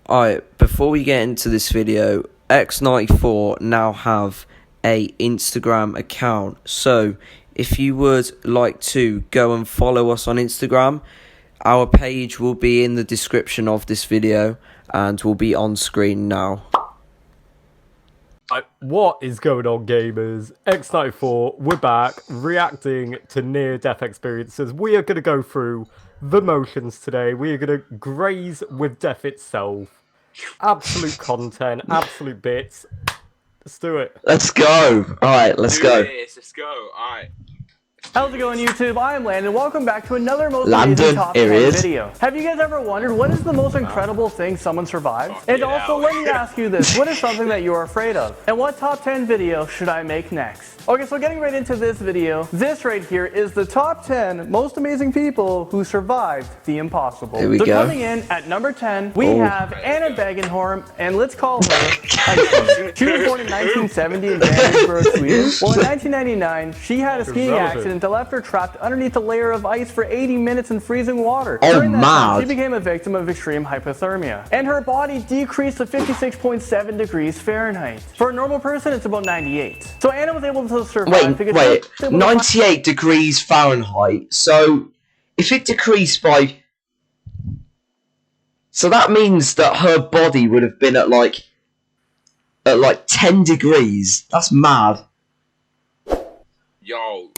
Alright, before we get into this video, X94 now have a Instagram account. So, if you would like to go and follow us on Instagram, our page will be in the description of this video and will be on screen now. What is going on, gamers? X94, we're back, reacting to near-death experiences. We are going to go through the motions today. We are going to graze with death itself. Absolute content, absolute bits. Let's do it. Let's go. Alright, let's go. Let's go. Alright. How's it going, YouTube? I am Landon. Welcome back to another most amazing top 10 video. Have you guys ever wondered what is the most incredible thing someone survived? And also, let me ask you this: what is something that you are afraid of? And what top 10 video should I make next? Okay, so getting right into this video, this right here is the top 10 most amazing people who survived the impossible. Here we go. Coming in at number 10, we have Anna Begenhorm, and let's call her Iceland. She was born in 1970 in Vancouver, Sweden. Well, in 1999, she had a skiing accident that left her trapped underneath a layer of ice for 80 minutes in freezing water. During that time, she became a victim of extreme hypothermia, and her body decreased to 56.7 degrees Fahrenheit. For a normal person, it's about 98. So Anna was able to survive. Wait, 98 degrees Fahrenheit. So, if it decreased by... So that means that her body would have been at like 10 degrees. That's mad. Yo,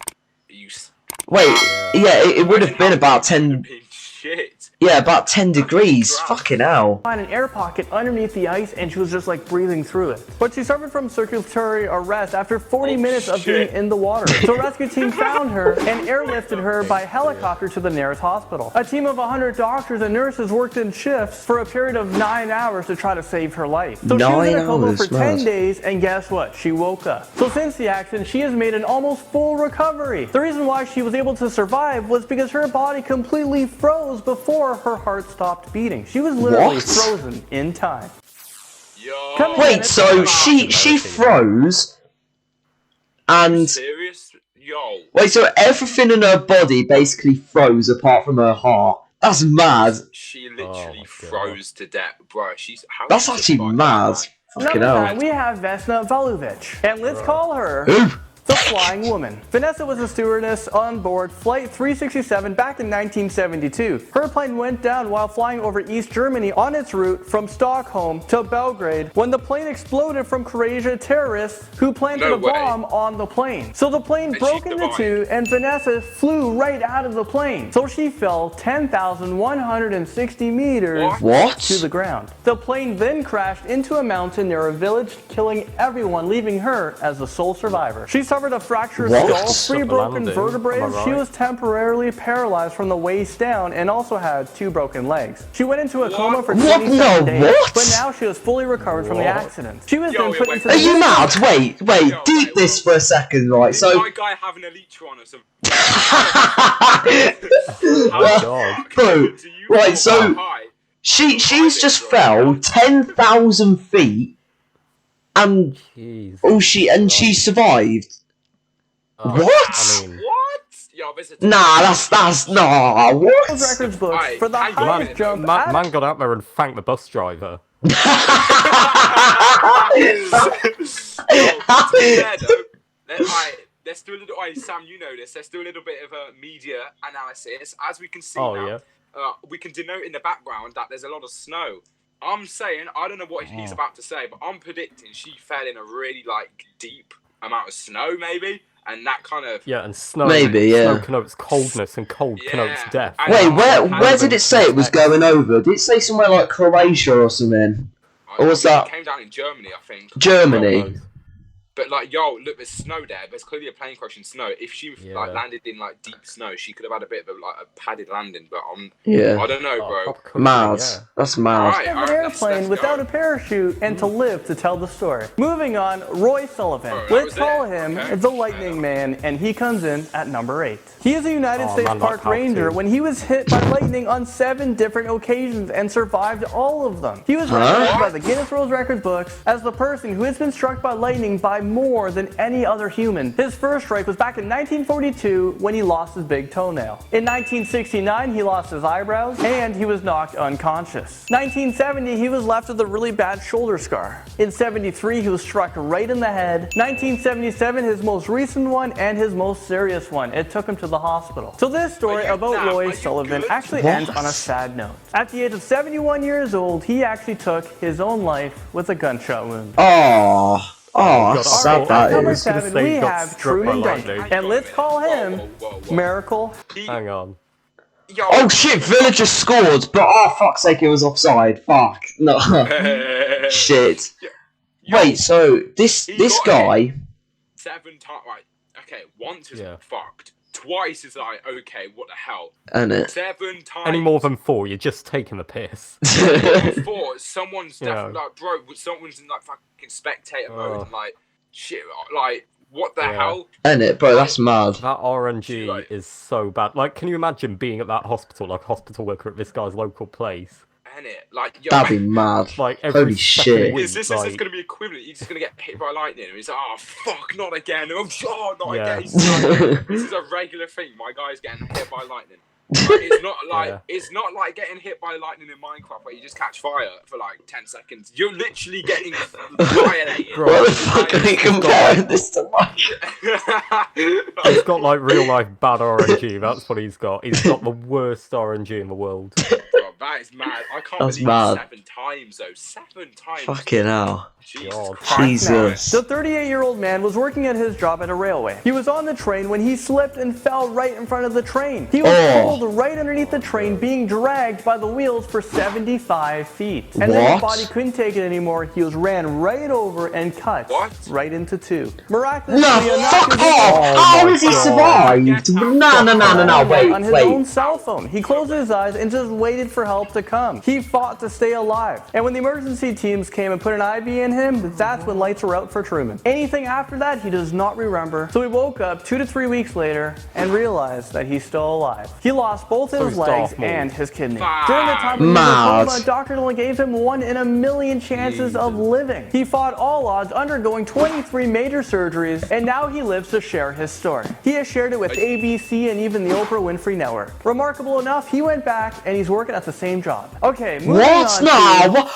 Wait, yeah, it would have been about 10... Shit. Yeah, about 10 degrees. Fucking hell. Find an air pocket underneath the ice, and she was just like breathing through it. But she suffered from circulatory arrest after 40 minutes of being in the water. So a rescue team found her and airlifted her by helicopter to the nearest hospital. A team of 100 doctors and nurses worked in shifts for a period of 9 hours to try to save her life. So she was in a coma for 10 days, and guess what? She woke up. So since the accident, she has made an almost full recovery. The reason why she was able to survive was because her body completely froze before her heart stopped beating. She was literally frozen in time. Yo. Wait, so she froze and... Serious? Yo. Wait, so everything in her body basically froze apart from her heart. That's mad. She literally froze to death, bro. That's actually mad. Fucking hell. Number 9, we have Vesna Valuvic, and let's call her the Flying Woman. Vanessa was a stewardess on board Flight 367 back in 1972. Her plane went down while flying over East Germany on its route from Stockholm to Belgrade when the plane exploded from Croatia terrorists who planted a bomb on the plane. So the plane broke into two, and Vanessa flew right out of the plane. So she fell 10,160 meters to the ground. The plane then crashed into a mountain near a village, killing everyone, leaving her as the sole survivor. She suffered a fractured skull, 3 broken vertebrae. She was temporarily paralyzed from the waist down and also had 2 broken legs. She went into a coma for 27 days, but now she was fully recovered from the accident. She was then put into the... Are you mad? Wait, deep this for a second, right? So... My guy having a leech on or something. Bro, right, so... She's just fell 10,000 feet and... she survived. What? I mean, what? Yo, nah, that's nah. What? Records books for the highest jump. Man got out there and thanked the bus driver. Let's do a little. Sam, you know this. Let's do a little bit of a media analysis. As we can see now, we can denote in the background that there's a lot of snow. I'm saying, I don't know what he's about to say, but I'm predicting she fell in a really deep amount of snow, maybe. And that kind of... Yeah, and snow... Snow connotes coldness, and cold connotes death. Wait, where did it say it was going over? Did it say somewhere like Croatia or something? Or was that... It came down in Germany, I think. Germany? But yo, look, there's snow there. There's clearly a plane crash in snow. If she landed in deep snow, she could have had a bit of a padded landing. But I don't know, bro. Mad. That's mad. An airplane without a parachute and to live to tell the story. Moving on, Roy Sullivan. Let's call him the Lightning Man, and he comes in at number 8. He is a United States Park Ranger when he was hit by lightning on 7 different occasions and survived all of them. He was recognized by the Guinness World Records books as the person who has been struck by lightning by more than any other human. His first strike was back in 1942 when he lost his big toenail. In 1969, he lost his eyebrows and he was knocked unconscious. 1970, he was left with a really bad shoulder scar. In 73, he was struck right in the head. 1977, his most recent one and his most serious one. It took him to the hospital. So this story about Lloyd Sullivan actually ends on a sad note. At the age of 71 years old, he actually took his own life with a gunshot wound. Oh, sad that Number is. 7, we have Truman Duncan, and let's call him Miracle. Hang on. Oh shit, Villager scored, but oh fuck's sake, it was offside. Fuck. No. Shit. Wait, so this guy... 7 times, right, okay, once is fucked. Twice is like, okay, what the hell? And it. 7 times. Any more than 4, you're just taking the piss. 4, someone's definitely like, bro, someone's in like fucking spectator mode and like, shit, like, what the hell? And it, bro, that's mad. That RNG is so bad. Like, can you imagine being at that hospital, like a hospital worker at this guy's local place? It, like, yo, that'd be mad. Like every holy shit! Week, is this going to be equivalent? You're just going to get hit by lightning, and he's like, "Oh fuck, not again! Oh, not again!" This is a regular thing. My guy's getting hit by lightning. Like, it's not like getting hit by lightning in Minecraft where you just catch fire for like 10 seconds. You're literally getting violated. What the fuck are you comparing this to? He's got like real life bad RNG. That's what he's got. He's got the worst RNG in the world. Bro, that is mad. I can't believe it 7 times though. 7 times. Fucking hell. Jesus. The 38-year-old man was working at his job at a railway. He was on the train when he slipped and fell right in front of the train. He was pulled right underneath the train, being dragged by the wheels for 75 feet. And then his body couldn't take it anymore. He was ran right over and cut right into 2. Miraculously, fuck off! How has he survived? No, wait, on his own cell phone. He closed his eyes and just waited for help to come. He fought to stay alive. And when the emergency teams came and put an IV in him, that's when lights were out for Truman. Anything after that, he does not remember. So he woke up 2 to 3 weeks later and realized that he's still alive. He lost both his legs and his kidney. During the time when he was in coma, doctors only gave him 1 in a million chances of living. He fought all odds, undergoing 23 major surgeries, and now he lives to share his story. He has shared it with ABC and even the Oprah Winfrey Network. Remarkable enough, he went back and he's working at the same job. Okay, moving on.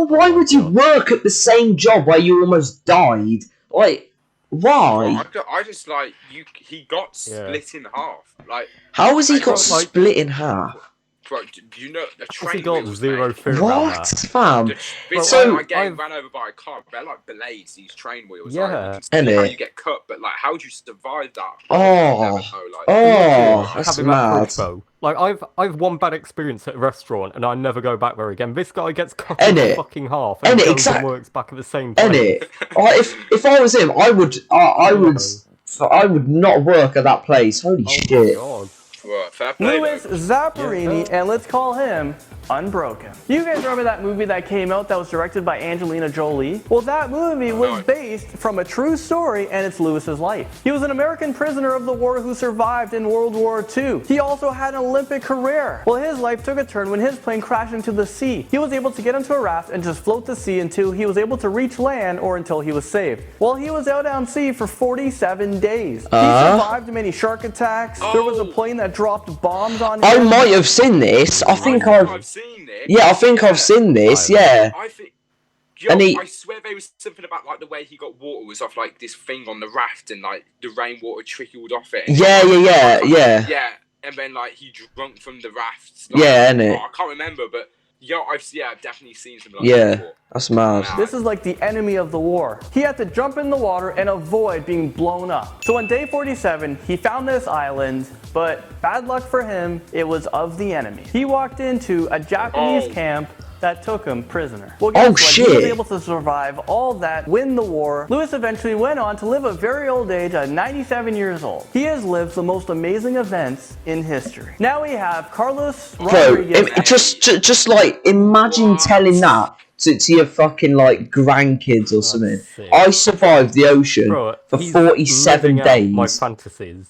Why would you work at the same job where you almost died? Like, why? I just like he got split in half. Like, how was he got split in half? Bro, do you know the train? He got zero fear what, fam? So getting ran over by a car. They're like blades. These train wheels. Yeah, like, you how you get cut, but like, how do you survive that? That's mad. Like I've one bad experience at a restaurant and I never go back there again. This guy gets cut in fucking half and goes and works back at the same time. If I was him, I would not work at that place. Holy shit. God. Louis Zapparini, and let's call him Unbroken. You guys remember that movie that came out that was directed by Angelina Jolie? Well, that movie was based from a true story, and it's Louis's life. He was an American prisoner of the war who survived in World War II. He also had an Olympic career. Well, his life took a turn when his plane crashed into the sea. He was able to get into a raft and just float the sea until he was able to reach land or until he was saved. Well, he was out on sea for 47 days. He survived many shark attacks. There was a plane that dropped bombs on him. I might have seen this. I think I've seen it. Yeah, I think I've seen this. Yeah. I think. I swear there was something about like the way he got water was off like this thing on the raft and like the rainwater trickled off it. Yeah. Yeah, and then like he drunk from the raft. Like, I can't remember, but I've definitely seen something like that before. That's mad. This is like the enemy of the war. He had to jump in the water and avoid being blown up. So on day 47, he found this island, but bad luck for him, it was of the enemy. He walked into a Japanese camp that took him prisoner. Well, guess what? He was able to survive all that, win the war. Louis eventually went on to live a very old age at 97 years old. He has lived the most amazing events in history. Now we have Carlos Rodriguez. Just like, imagine telling that to your fucking like grandkids or something. I survived the ocean for 47 days. My fantasies.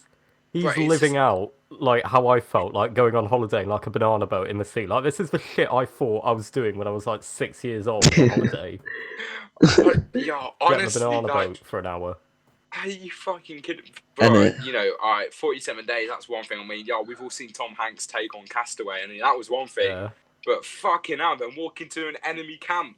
He's living out like how I felt like going on holiday in like a banana boat in the sea. Like this is the shit I thought I was doing when I was like 6 years old on holiday. Yeah, Getting honestly, a banana like, boat for an hour. are you fucking kidding? Bro, you know, alright, 47 days, that's one thing. I mean, yeah, we've all seen Tom Hanks take on Castaway, and that was one thing. Yeah. But fucking hell, then walk into an enemy camp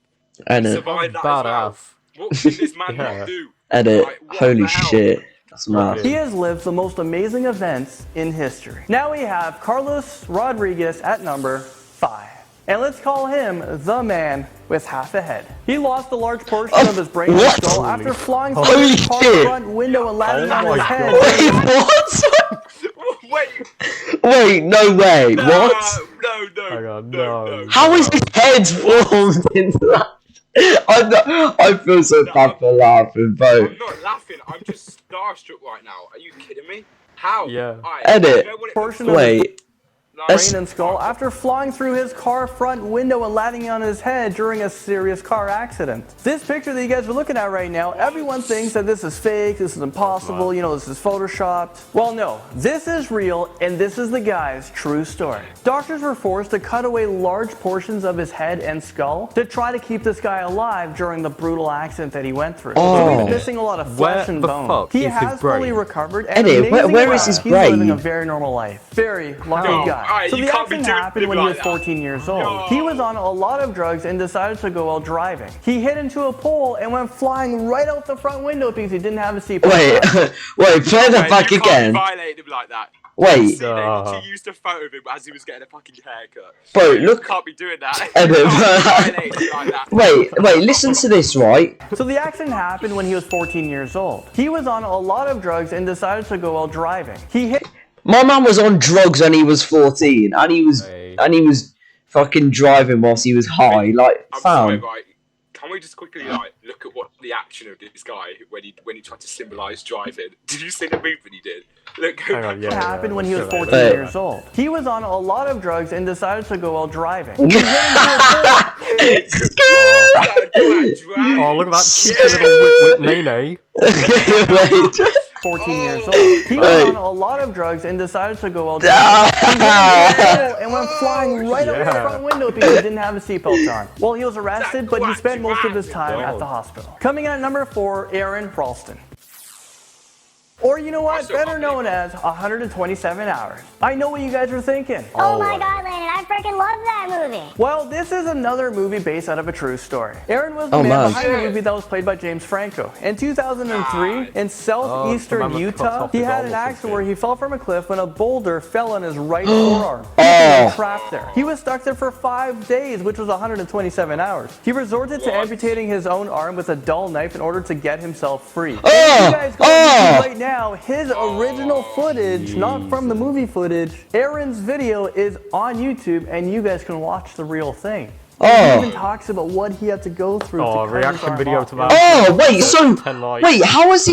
And and survive that as well. Badass. What can this man not do? Edit. Like, what Holy the hell? shit. That's mad. He has lived the most amazing events in history. Now we have Carlos Rodriguez at number 5. And let's call him the man with half a head. He lost a large portion of his brain and skull after flying through Holy his car shit. front window and landing on my his head. Wait, what? Wait, Wait, no way. no, What? no. How is his head formed into that? I feel so bad for laughing, bro. I'm not laughing, I'm just starstruck right now. Are you kidding me? How? Yeah. Alright, Edit. you know what it Portion looks of his Wait. brain and skull after flying through his car front window and landing on his head during a serious car accident. This picture that you guys are looking at right now, everyone thinks that this is fake, this is impossible, you know, this is photoshopped. Well, no, this is real, and this is the guy's true story. Doctors were forced to cut away large portions of his head and skull to try to keep this guy alive during the brutal accident that he went through. So he's missing a lot of flesh and bone. He has fully recovered, and Eddie, where is his he's living brain? a very normal life. Very lucky guy. Alright, So you the can't be accident doing happened him when he like was that. 14 years old. No. He was on a lot of drugs and decided to go while driving. He hit into a pole and went flying right out the front window because he didn't have a seatbelt. Wait, play that back you again. Can't violate him like that. Wait. She used a photo of him as he was getting a fucking haircut. Bro, You look. can't be doing that. Edit. You can't violate him like that. Wait, listen to this, right? So the accident happened when he was 14 years old. He was on a lot of drugs and decided to go while driving. He hit. My man was on drugs when he was 14, and he was fucking driving whilst he was high. Like, I'm sorry, fam. right? Can we just quickly look at what the action of this guy when he tried to symbolise driving? Did you see the movement he did? Look, happened when he was 14 years old. He was on a lot of drugs and decided to go while driving. He hit into a pole. Oh, look at that cheeky little Nene. Wait. 14 years old. He was on a lot of drugs and decided to go while driving. He hit into a pole and went flying right out the front window because he didn't have a seatbelt on. Well, he was arrested, but he spent most of his time at the hospital. Coming in at number 4, Aaron Ralston. Or you know what, better known as 127 Hours. I know what you guys are thinking. Oh my god, Landon, I freaking love that movie. Well, this is another movie based out of a true story. Aaron was the man behind the movie that was played by James Franco. In 2003, in southeastern Utah, he had an accident where he fell from a cliff when a boulder fell on his right forearm. He was trapped there. He was stuck there for 5 days, which was 127 hours. He resorted to amputating his own arm with a dull knife in order to get himself free. And if you guys go on YouTube right now, his original footage, not from the movie footage, Aaron's video is on YouTube, and you guys can watch the real thing. He even talks about what he had to go through to cut reaction his arm video off. to that. Oh, wait, so, wait, how is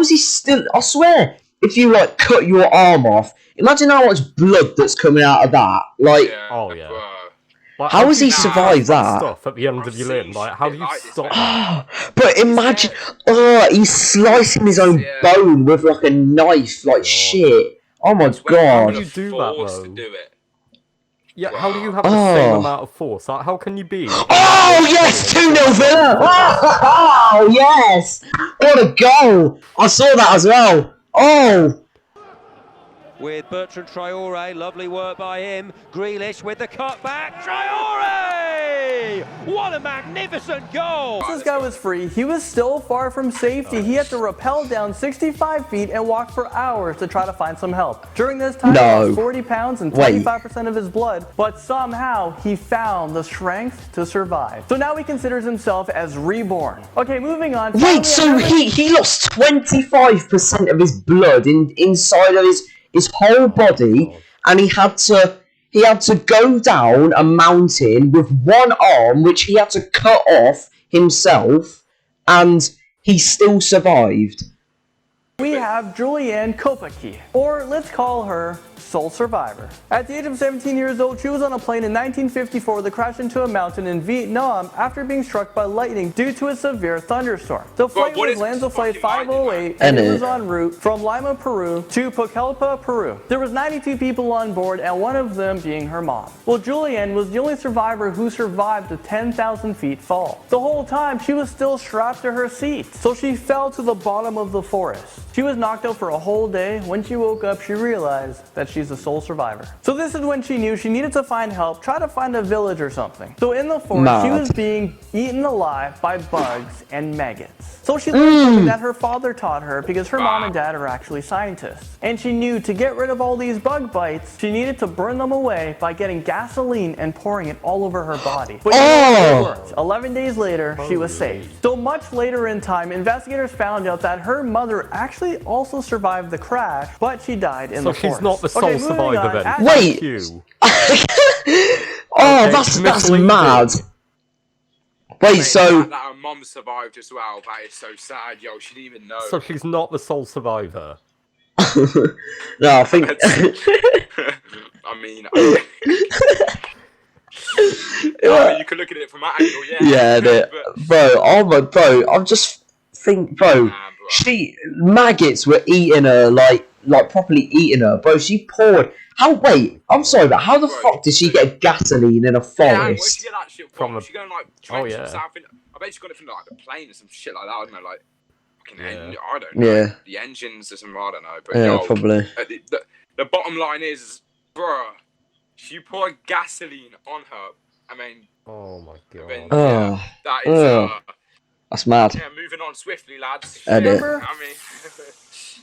he still, I swear, if you, like, cut your arm off, imagine how much blood that's coming out of that, like, Like, how has he survived that? Stuff at the end of your limb, like, how do you stop that? But imagine, he's slicing his own bone with, like, a knife, like, shit. Oh my god. How do you do that, though? Yeah, how do you have the same amount of force? Like, how can you be? Oh, yes! 2-0 Villa! Oh, yes! What a goal! I saw that as well. Oh! With Bertrand Traore, lovely work by him. Grealish with the cutback. Traore! What a magnificent goal! Once this guy was free, he was still far from safety. He had to rappel down 65 feet and walk for hours to try to find some help. During this time, he lost 40 pounds and 25% of his blood, but somehow he found the strength to survive. So now he considers himself as reborn. Okay, moving on. Wait, so he lost 25% of his blood inside of his whole body, and he had to go down a mountain with one arm, which he had to cut off himself, and he still survived. We have Julianne Kopecki, or let's call her Sole Survivor. At the age of 17 years old, she was on a plane in 1954 that crashed into a mountain in Vietnam after being struck by lightning due to a severe thunderstorm. The flight was Lanza Flight 508 and it was en route from Lima, Peru to Pucallpa, Peru. There was 92 people on board and one of them being her mom. Well, Julianne was the only survivor who survived the 10,000 feet fall. The whole time she was still strapped to her seat, so she fell to the bottom of the forest. She was knocked out for a whole day. When she woke up, she realized that she's the sole survivor. So this is when she knew she needed to find help, try to find a village or something. So in the forest, she was being eaten alive by bugs and maggots. So she learned something that her father taught her because her mom and dad are actually scientists. And she knew to get rid of all these bug bites, she needed to burn them away by getting gasoline and pouring it all over her body. But it worked. 11 days later, she was saved. So much later in time, investigators found out that her mother actually also survived the crash, but she died in the forest. So she's not the sole survivor then? Wait! That's mad. Wait, so... That her mum survived as well, that is so sad, yo, she didn't even know. So she's not the sole survivor? No, I think... I mean, you could look at it from that angle, yeah. Yeah, bro, I'm just think, bro, maggots were eating her, like properly eating her, bro. She poured. I'm sorry, but how the fuck did she get gasoline in a forest? Yeah, where'd she get that shit from? She going like trench south in, I bet she got it from like a plane or some shit like that. I don't know, like fucking I don't know. Yeah. The engines or something. I don't know. But yeah, probably. The bottom line is, bruh, she poured gasoline on her. I mean, oh my god. I mean, that is. That's mad. Yeah, moving on swiftly, lads.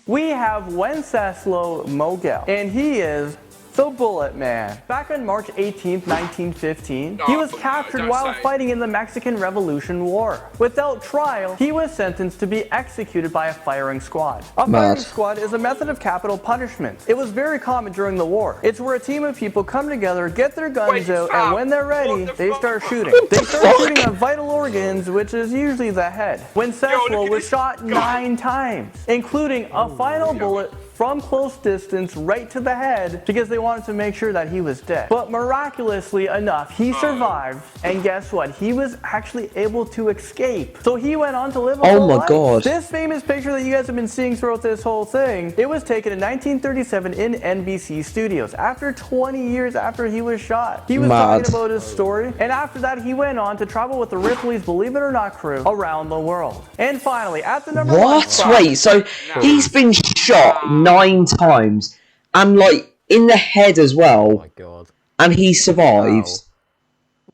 We have Wenceslas Mogel, and he is the Bullet Man. Back on March 18th, 1915, he was captured while fighting in the Mexican Revolution War. Without trial, he was sentenced to be executed by a firing squad. A firing squad is a method of capital punishment. It was very common during the war. It's where a team of people come together, get their guns out, and when they're ready, they start shooting. They start shooting on vital organs, which is usually the head. Wenceslas was shot 9 times, including a final bullet from close distance right to the head because they wanted to make sure that he was dead. But miraculously enough, he survived, and guess what? He was actually able to escape. So he went on to live a whole life. God. This famous picture that you guys have been seeing throughout this whole thing, it was taken in 1937 in NBC studios. After 20 years after he was shot, he was talking about his story, and after that he went on to travel with the Ripley's Believe It or Not crew around the world. And finally, at the number 1 spot, Wait, so he's been shot 9 times, and like in the head as well. Oh my god. And he survives.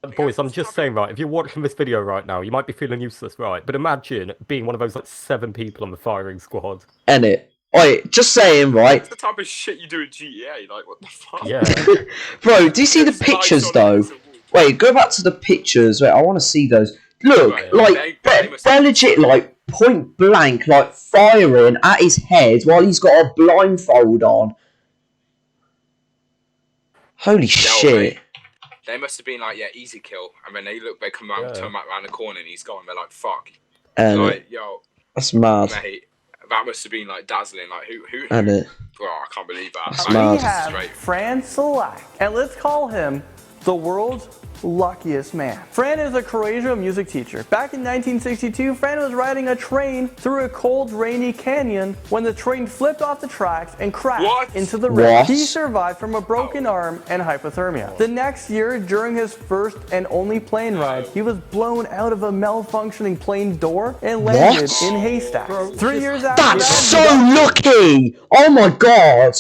Wow. Boys, I'm just saying, right, if you're watching this video right now, you might be feeling useless, right? But imagine being one of those like 7 people on the firing squad. Innit? Wait, just saying, right? That's the type of shit you do in GTA, like what the fuck? Yeah. Bro, do you see the pictures though? Wait, go back to the pictures. Wait, I want to see those. Look, like they're legit, like point blank, like firing at his head while he's got a blindfold on. Holy shit! They must have been like, yeah, easy kill. I mean, they come around, turn back around the corner, and he's gone. They're like, fuck. Like, yo, that's mad. Mate, that must have been like dazzling. Like, who? Bro, I can't believe that. That's we mad. have Fran Selak, and let's call him the world's luckiest man. Fran is a Croatian music teacher. Back in 1962, Fran was riding a train through a cold, rainy canyon when the train flipped off the tracks and crashed into the river. He survived from a broken arm and hypothermia. The next year, during his first and only plane ride, he was blown out of a malfunctioning plane door and landed in haystacks. 3 years after that, that's so lucky! Oh my god!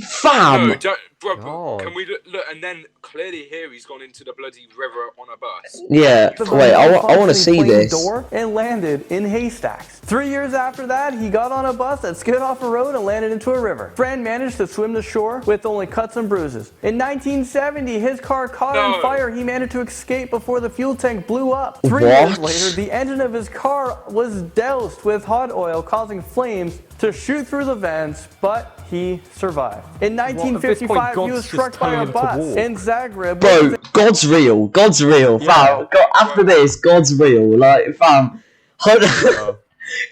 Fam! No, bro, can we look? And then clearly here he's gone into the bloody river on a bus. Yeah, wait, I want to see this. Door and landed in haystacks. 3 years after that, he got on a bus that skid off a road and landed into a river. Fran managed to swim to shore with only cuts and bruises. In 1970, his car caught on fire. He managed to escape before the fuel tank blew up. 3 years later, the engine of his car was doused with hot oil, causing flames to shoot through the vents, but he survived. In 1955, he was struck by a bus in Zagreb. Bro, God's real, fam. After this, God's real. Like, fam.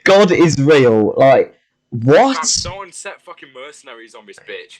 God is real. Like, what? Fam, someone set fucking mercenaries on this bitch.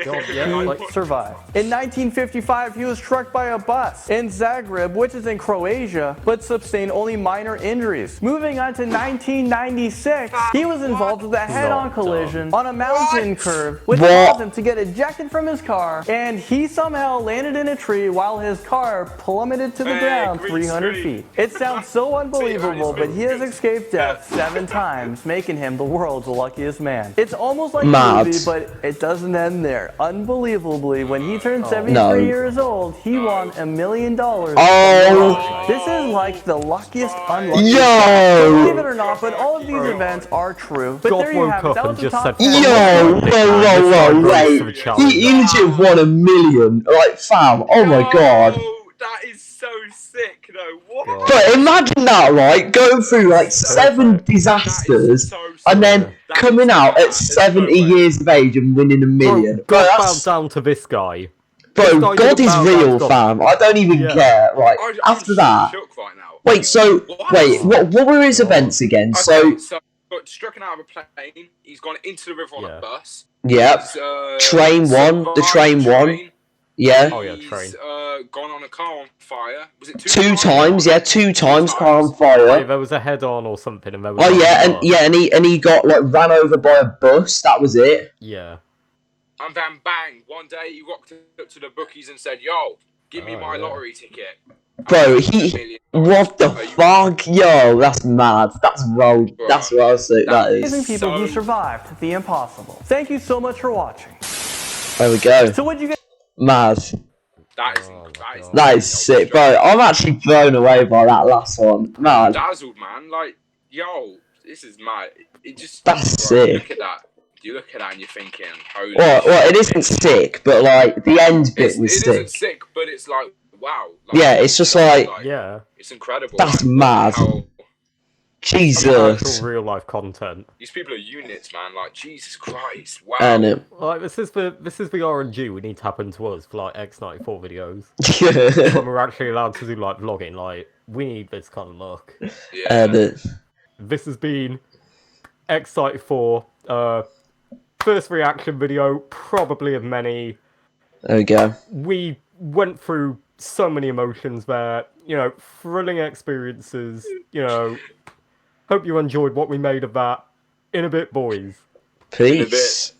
God, yeah, like, Survived. In 1955, he was struck by a bus in Zagreb, which is in Croatia, but sustained only minor injuries. Moving on to 1996, he was involved with a head-on collision on a mountain curve, which caused him to get ejected from his car, and he somehow landed in a tree while his car plummeted to the ground 300 feet. It sounds so unbelievable, but he has escaped death 7 times, making him the world's luckiest man. It's almost like a movie, but it doesn't end there. Unbelievably, when he turned 73 years old, he won $1 million. This is like the luckiest, unluckiest guy. So believe it or not, but all of these events are true. But there you have it. That was the top 10. Whoa, wait. He legit won $1 million. Like, fam, oh my god. That is so sick, though. What? But imagine that, right? Going through like 7 disasters and then coming out at 70 years of age and winning $1 million. Bro, God bowed down to this guy. Bro, God is real, fam. I don't even care. Right, after that. Wait, so, what were his events again? So got struck out of a plane, he's gone into the river on a bus. Yep. Train one, the train one. Yeah. Oh yeah, train. He's gone on a car on fire. Was it 2 times? Yeah, 2 times car on fire. Wait, there was a head-on or something, and there was. Oh yeah, and he got like ran over by a bus. That was it. Yeah. And then bang! One day he walked up to the bookies and said, "Yo, give me my lottery ticket." Bro, what the fuck? Yo, that's mad. That's well sick. That is. Amazing people who survived the impossible. Thank you so much for watching. There we go. So what'd you get? Mad. That is sick, bro. I'm actually blown away by that last one. Mad. Dazzled, man. Like, yo, this is mad. It just. That's sick. Look at that. You look at that and you're thinking, holy well, it isn't sick, but like the end bit was sick. It isn't sick, but it's like, wow. Like, yeah, it's just like, yeah, it's incredible. That's mad. Jesus. Actual real life content. These people are units, man. Like, Jesus Christ. Wow. Like, this is the RNG we need to happen to us for like X94 videos. When we're actually allowed to do like vlogging, like we need this kind of luck. Yeah. This has been X94. First reaction video, probably of many. There we go. We went through so many emotions there. You know, thrilling experiences. You know. Hope you enjoyed what we made of that. In a bit, boys. Peace.